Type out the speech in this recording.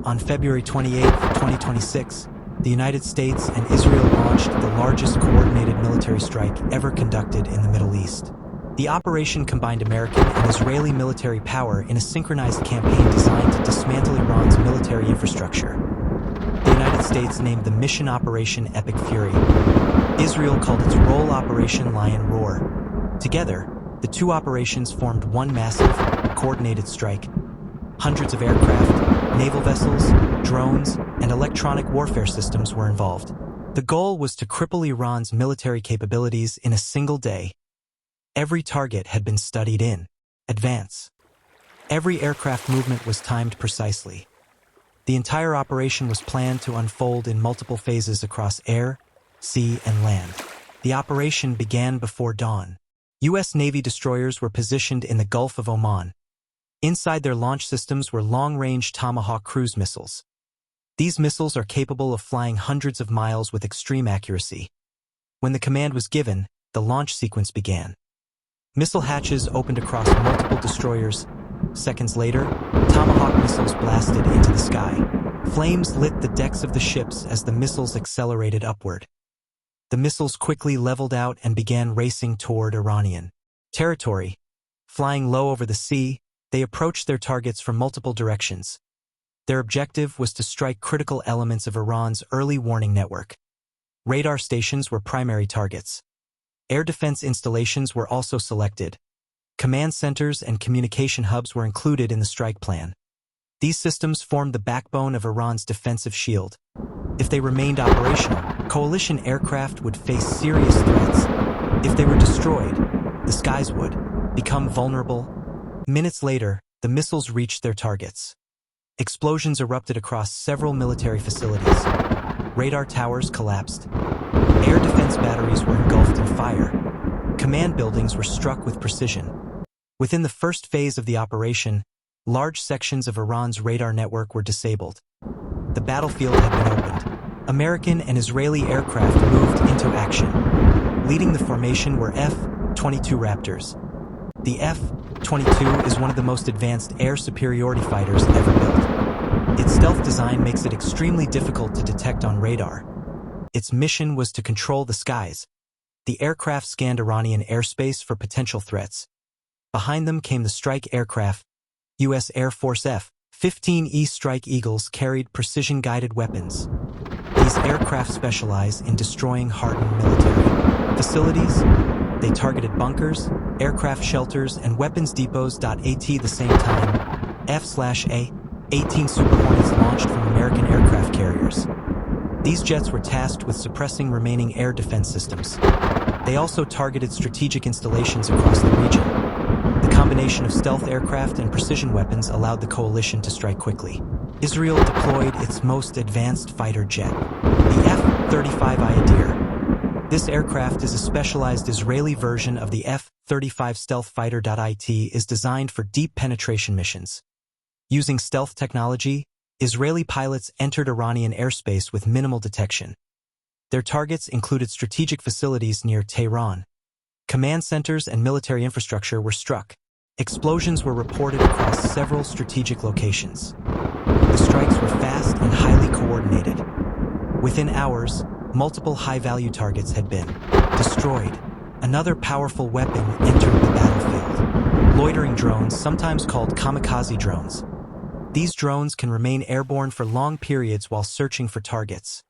On February 28, 2026, the United States and Israel launched the largest coordinated military strike ever conducted in the Middle East. The operation combined American and Israeli military power in a synchronized campaign designed to dismantle Iran's military infrastructure. The United States named the mission Operation Epic Fury. Israel called its role Operation Lion Roar. Together, the two operations formed one massive, coordinated strike. Hundreds of aircraft, naval vessels, drones, and electronic warfare systems were involved. The goal was to cripple Iran's military capabilities in a single day. Every target had been studied in advance. Every aircraft movement was timed precisely. The entire operation was planned to unfold in multiple phases across air, sea, and land. The operation began before dawn. U.S. Navy destroyers were positioned in the Gulf of Oman. Inside their launch systems were long-range Tomahawk cruise missiles. These missiles are capable of flying hundreds of miles with extreme accuracy. When the command was given, the launch sequence began. Missile hatches opened across multiple destroyers. Seconds later, Tomahawk missiles blasted into the sky. Flames lit the decks of the ships as the missiles accelerated upward. The missiles quickly leveled out and began racing toward Iranian territory. Flying low over the sea, they approached their targets from multiple directions. Their objective was to strike critical elements of Iran's early warning network. Radar stations were primary targets. Air defense installations were also selected. Command centers and communication hubs were included in the strike plan. These systems formed the backbone of Iran's defensive shield. If they remained operational, coalition aircraft would face serious threats. If they were destroyed, the skies would become vulnerable. Minutes later, the missiles reached their targets. Explosions erupted across several military facilities. Radar towers collapsed. Air defense batteries were engulfed in fire. Command buildings were struck with precision. Within the first phase of the operation, large sections of Iran's radar network were disabled. The battlefield had been opened. American and Israeli aircraft moved into action. Leading the formation were F-22 Raptors. The F-22 is one of the most advanced air superiority fighters ever built. Its stealth design makes it extremely difficult to detect on radar. Its mission was to control the skies. The aircraft scanned Iranian airspace for potential threats. Behind them came the strike aircraft. U.S. Air Force F-15E Strike Eagles carried precision-guided weapons. These aircraft specialize in destroying hardened military facilities. They targeted bunkers, aircraft shelters, and weapons depots. At the same time, F/A-18 Super Hornets launched from American aircraft carriers. These jets were tasked with suppressing remaining air defense systems. They also targeted strategic installations across the region. The combination of stealth aircraft and precision weapons allowed the coalition to strike quickly. Israel deployed its most advanced fighter jet, the F-35I Adir. This aircraft is a specialized Israeli version of the F-35 stealth fighter. It is designed for deep penetration missions. Using stealth technology, Israeli pilots entered Iranian airspace with minimal detection. Their targets included strategic facilities near Tehran. Command centers and military infrastructure were struck. Explosions were reported across several strategic locations. The strikes were fast and highly coordinated. Within hours, multiple high-value targets had been destroyed. Another powerful weapon entered the battlefield. Loitering drones, sometimes called kamikaze drones. These drones can remain airborne for long periods while searching for targets.